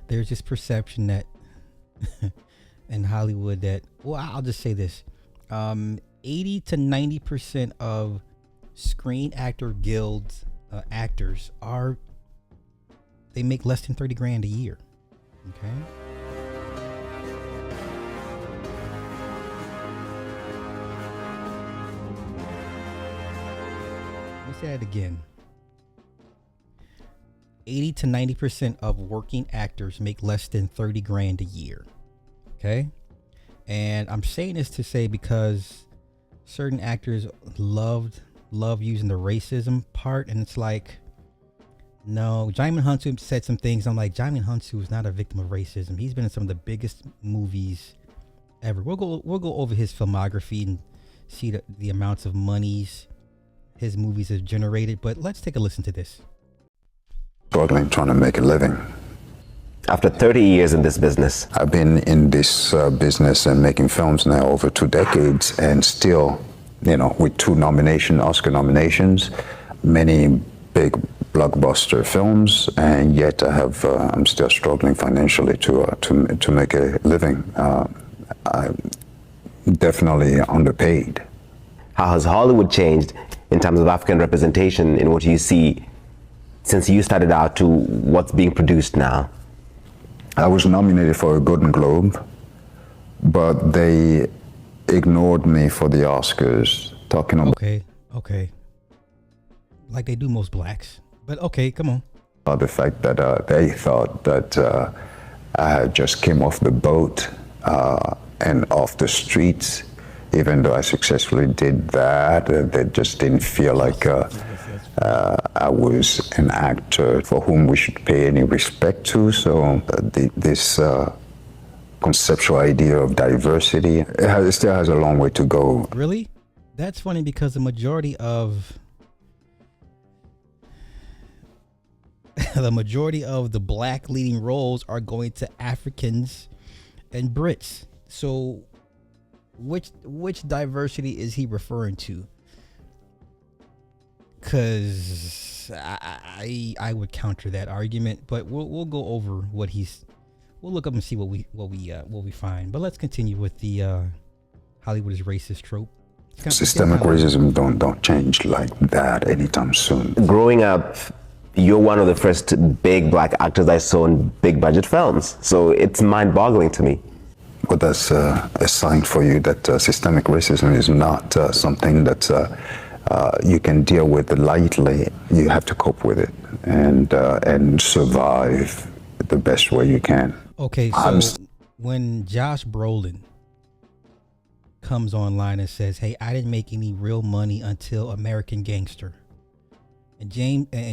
there's this perception that in Hollywood that, well, I'll just say this, 80 to 90% of Screen Actor Guild's actors they make less than 30 grand a year. Okay. Let me say that again. 80 to 90% of working actors make less than 30 grand a year. Okay. And I'm saying this to say because certain actors love using the racism part, and it's like, no, Djimon Hounsou said some things. I'm like, Djimon Hounsou is not a victim of racism. He's been in some of the biggest movies ever. We'll go over his filmography and see the amounts of monies his movies have generated. But let's take a listen to this. Struggling, trying to make a living. After 30 years in this business. I've been in this business and making films now over 2 decades, and still, with 2 Oscar nominations, many big blockbuster films, and yet I'm still struggling financially to make a living. I'm definitely underpaid. How has Hollywood changed in terms of African representation in what you see since you started out to what's being produced now? I was nominated for a Golden Globe, but they ignored me for the Oscars, talking about... Okay. Like they do most blacks. But okay, come on. The fact that they thought that I just came off the boat and off the streets, even though I successfully did that. They just didn't feel like I was an actor for whom we should pay any respect to. So this conceptual idea of diversity, it still has a long way to go. Really? That's funny because the majority of the black leading roles are going to Africans and Brits. So which diversity is he referring to? Because I would counter that argument, but we'll go over we'll look up and see what we find. But let's continue with the Hollywood is racist trope. Systemic racism don't change like that anytime soon. Growing up, you're one of the first big black actors I saw in big budget films, so it's mind-boggling to me. But that's a sign for you that systemic racism is not something that you can deal with lightly. You have to cope with it and survive the best way you can. Okay, so when Josh Brolin comes online and says, "Hey, I didn't make any real money until American Gangster," and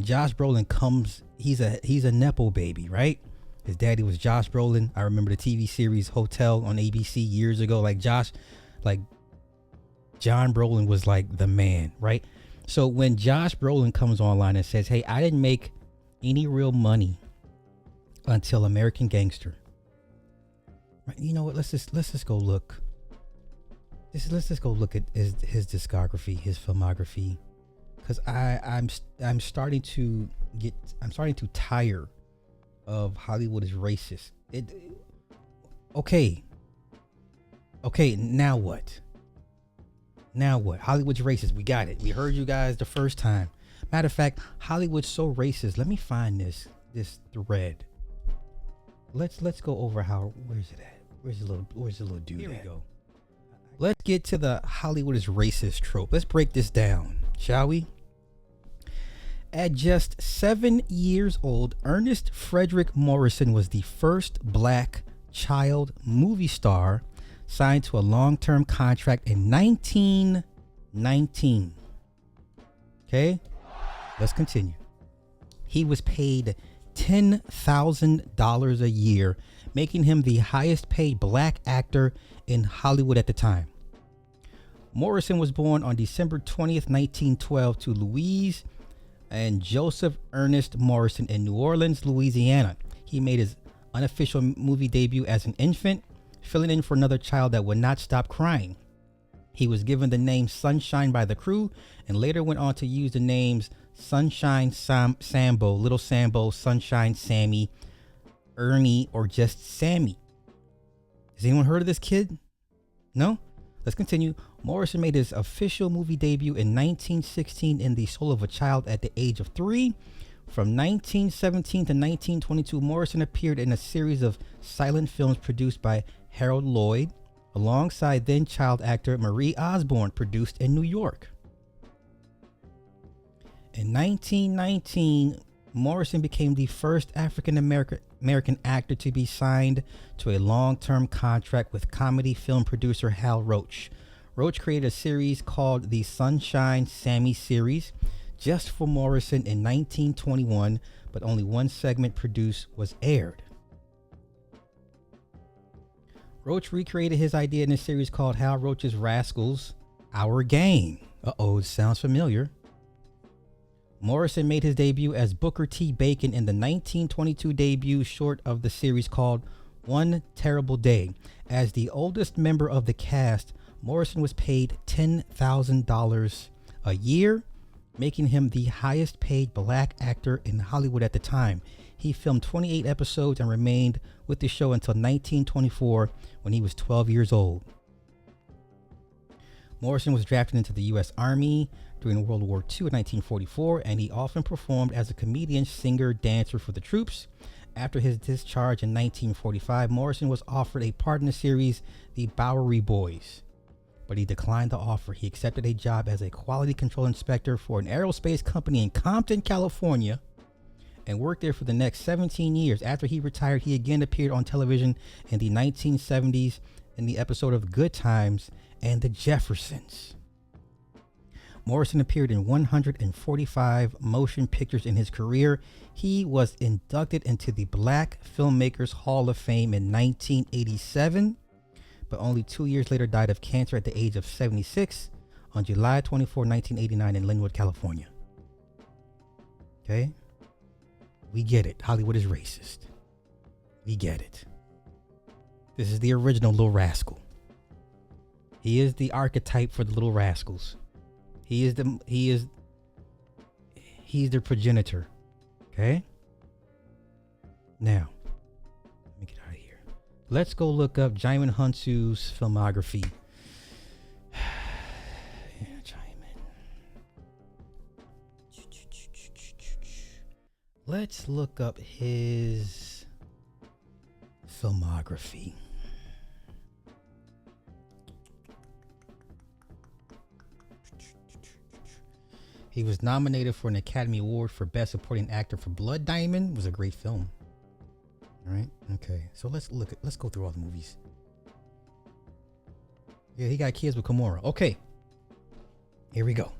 Josh Brolin comes, he's a nepo baby, right? His daddy was Josh Brolin. I remember the TV series Hotel on ABC years ago. John Brolin was like the man, right? So when Josh Brolin comes online and says, "Hey, I didn't make any real money until American Gangster," right? You know what? Let's just go look. Let's just go look at his discography, his filmography, because I'm starting to tire of Hollywood is racist. Okay, now what? Hollywood's racist. We got it. We heard you guys the first time. Matter of fact, Hollywood's so racist. Let me find this thread. Let's go over where's it at? Where's the little dude? Here we go. Let's get to the Hollywood is racist trope. Let's break this down, shall we? At just 7 years old, Ernest Frederick Morrison was the first black child movie star signed to a long-term contract in 1919. Okay, let's continue. He was paid $10,000 a year, making him the highest paid black actor in Hollywood at the time. Morrison was born on December 20th, 1912 to Louise and Joseph Ernest Morrison in New Orleans, Louisiana. He made his unofficial movie debut as an infant, filling in for another child that would not stop crying. He was given the name Sunshine by the crew and later went on to use the names Sunshine Sambo, Little Sambo, Sunshine Sammy, Ernie, or just Sammy? Has anyone heard of this kid? No? Let's continue. Morrison made his official movie debut in 1916 in The Soul of a Child at the age of 3. From 1917 to 1922, Morrison appeared in a series of silent films produced by Harold Lloyd, alongside then child actor Marie Osborne, produced in New York. In 1919, Morrison became the first African American actor to be signed to a long-term contract with comedy film producer Hal Roach. Roach created a series called the Sunshine Sammy series just for Morrison in 1921, but only one segment produced was aired. Roach recreated his idea in a series called Hal Roach's Rascals, Our Gang. Uh-oh, it sounds familiar. Morrison made his debut as Booker T. Bacon in the 1922 debut short of the series called One Terrible Day. As the oldest member of the cast, Morrison was paid $10,000 a year, making him the highest paid black actor in Hollywood at the time. He filmed 28 episodes and remained with the show until 1924 when he was 12 years old. Morrison was drafted into the U.S. Army during World War II in 1944, and he often performed as a comedian, singer, dancer for the troops. After his discharge in 1945, Morrison was offered a part in the series The Bowery Boys, but he declined the offer. He accepted a job as a quality control inspector for an aerospace company in Compton, California, and worked there for the next 17 years. After he retired, he again appeared on television in the 1970s in the episode of Good Times and The Jeffersons. Morrison appeared in 145 motion pictures in his career. He was inducted into the Black Filmmakers Hall of Fame in 1987, but only 2 years later died of cancer at the age of 76 on July 24, 1989 in Linwood, California. Okay? We get it. Hollywood is racist. We get it. This is the original Little Rascal. He is the archetype for the Little Rascals. He's their progenitor. Okay? Now, let me get out of here. Let's go look up Djimon Hounsou's filmography. Djimon. Let's look up his filmography. He was nominated for an Academy Award for Best Supporting Actor for Blood Diamond. It was a great film. All right. Okay. So let's go through all the movies. Yeah, he got kids with Kimura. Okay. Here we go.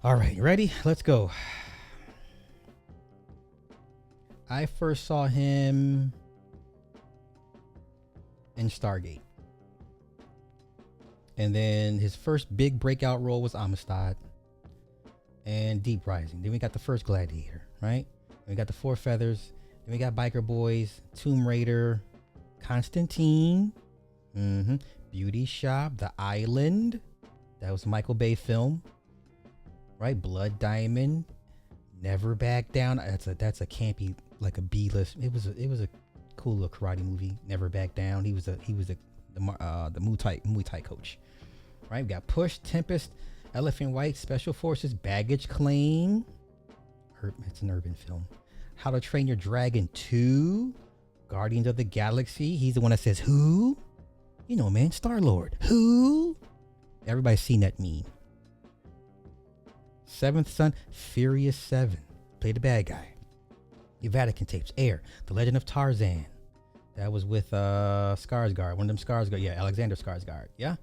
All right. Ready? Let's go. I first saw him in Stargate. And then his first big breakout role was Amistad and Deep Rising. Then we got the first Gladiator, right? Then we got the Four Feathers. Then we got Biker Boys, Tomb Raider, Constantine, Beauty Shop, The Island. That was a Michael Bay film, right? Blood Diamond, Never Back Down. That's a campy, like a B-list. It was a cool little karate movie. Never Back Down. He was the Muay Thai coach, right? We got Push, Tempest, Elephant White, Special Forces, Baggage Claim. It's an urban film. How to Train Your Dragon 2, Guardians of the Galaxy. He's the one that says, who? You know, man, Star-Lord. Who? Everybody's seen that meme. Seventh Son, Furious 7. Played the bad guy. The Vatican Tapes, Air, The Legend of Tarzan. That was with Skarsgård. One of them Skarsgård. Yeah, Alexander Skarsgård. Yeah.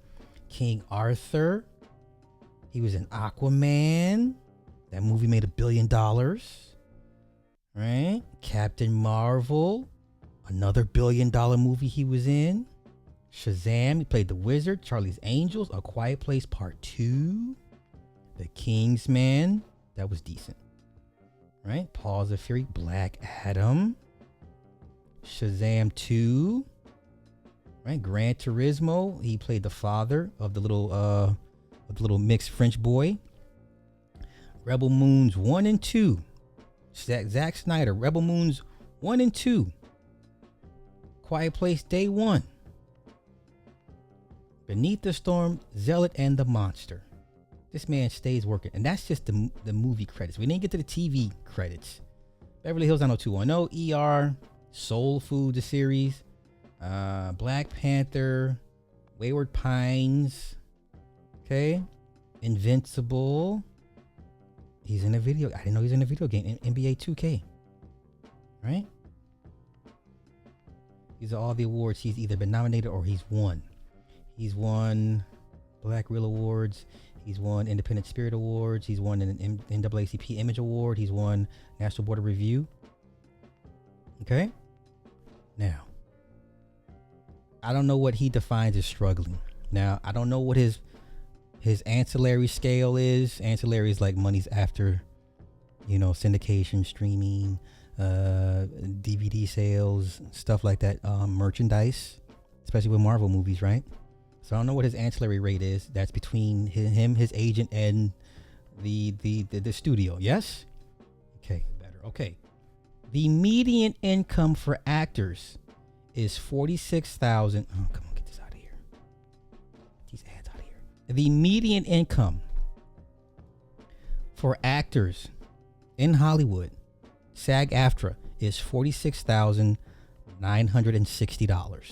King Arthur. He was in Aquaman. That movie made $1 billion. Right? Captain Marvel. Another $1 billion movie he was in. Shazam. He played the Wizard. Charlie's Angels. A Quiet Place Part 2. The Kingsman. That was decent. Right? Paws of Fury. Black Adam. Shazam 2. Right? Gran Turismo. He played the father of the little mixed French boy. Rebel Moons 1 and 2. Zack Snyder. Rebel Moons 1 and 2. Quiet Place Day One, Beneath the Storm, Zealot, and the Monster. This man stays working, and that's just the movie credits. We didn't get to the TV credits. Beverly Hills 90210, ER, Soul Food, the series, Black Panther, Wayward Pines, okay, Invincible. He's in a video. I didn't know he was in a video game, NBA 2K, right? These are all the awards he's either been nominated or he's won. He's won Black Reel Awards. He's won Independent Spirit Awards. He's won an NAACP Image Award. He's won National Board of Review. Okay? Now, I don't know what he defines as struggling. Now, I don't know what his ancillary scale is. Ancillary is like money's after, syndication, streaming, DVD sales, stuff like that, merchandise, especially with Marvel movies, right? So I don't know what his ancillary rate is. That's between him, his agent, and the studio. Yes? Okay, better. Okay. The median income for actors is $46,000. Oh, come on, get this out of here. Get these ads out of here. The median income for actors in Hollywood, SAG-AFTRA, is $46,960.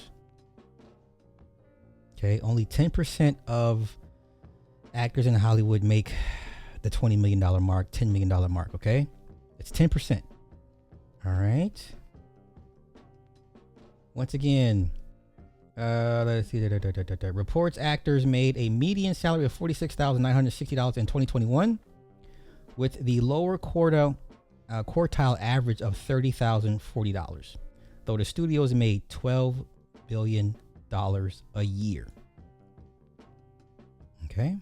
Okay, only 10% of actors in Hollywood make the $20 million mark, $10 million mark, okay? It's 10%. All right. Once again, let's see. Reports actors made a median salary of $46,960 in 2021, with the lower quartile average of $30,040, though the studios made $12 billion a year. Okay.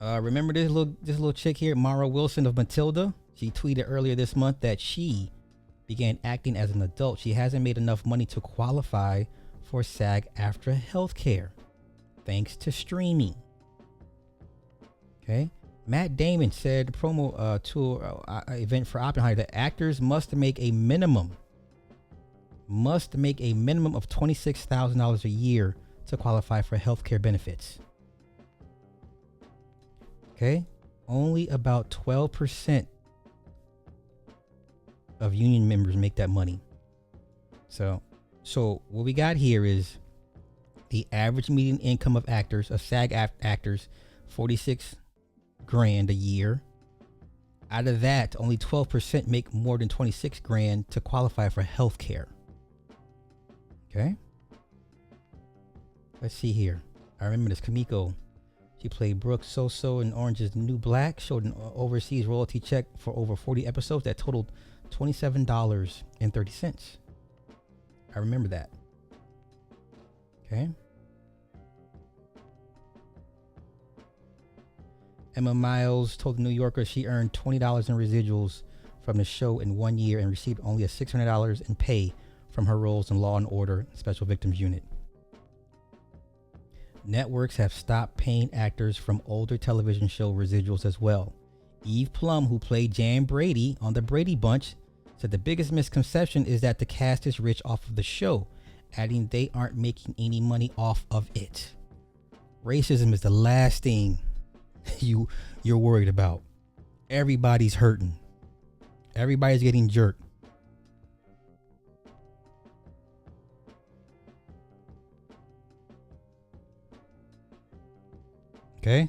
Remember this little chick here, Mara Wilson of Matilda? She tweeted earlier this month that she began acting as an adult. She hasn't made enough money to qualify for SAG-AFTRA healthcare, thanks to streaming. Okay. Matt Damon said promo tour event for Oppenheimer that actors must make a minimum of $26,000 a year to qualify for healthcare benefits. Okay, only about 12% of union members make that money. So what we got here is the average median income of SAG actors, 46 grand a year. Out of that, only 12% make more than 26 grand to qualify for health care. Okay. Let's see here. I remember this Kamiko. She played Brooke Soso in Orange is the New Black, showed an overseas royalty check for over 40 episodes that totaled $27.30. I remember that. Okay. Emma Miles told the New Yorker she earned $20 in residuals from the show in 1 year and received only $600 in pay from her roles in Law and Order Special Victims Unit. Networks have stopped paying actors from older television show residuals as well. Eve Plum, who played Jan Brady on The Brady Bunch, said the biggest misconception is that the cast is rich off of the show, adding they aren't making any money off of it. Racism is the last thing you're worried about. Everybody's hurting. Everybody's getting jerked. Okay.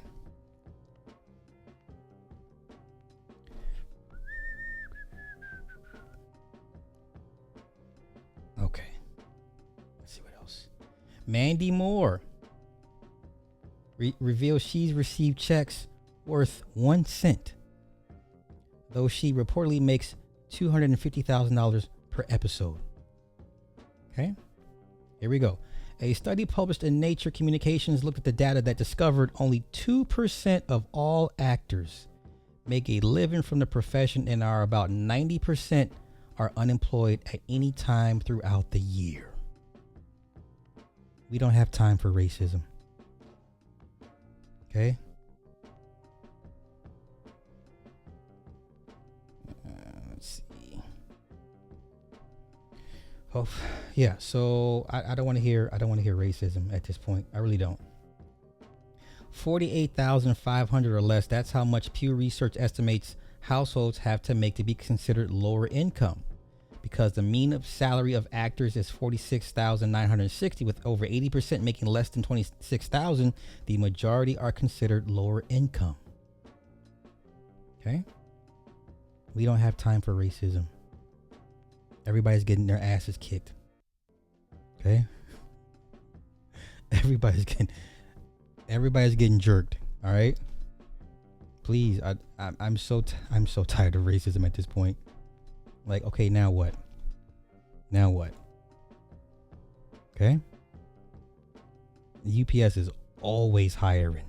Okay. Let's see what else. Mandy Moore reveals she's received checks worth 1 cent, though she reportedly makes $250,000 per episode. Okay. Here we go. A study published in Nature Communications looked at the data that discovered only 2% of all actors make a living from the profession, and about 90% are unemployed at any time throughout the year. We don't have time for racism. Okay? Let's see. Oh, yeah. So I don't want to hear racism at this point. I really don't. 48,500 or less. That's how much Pew Research estimates households have to make to be considered lower income. Because the mean of salary of actors is 46,960, with over 80% making less than 26,000, the majority are considered lower income. Okay? We don't have time for racism. Everybody's getting their asses kicked. Okay? Everybody's getting jerked. All right? Please, I'm so tired of racism at this point. Like, okay, now what? Now what? Okay? The UPS is always hiring.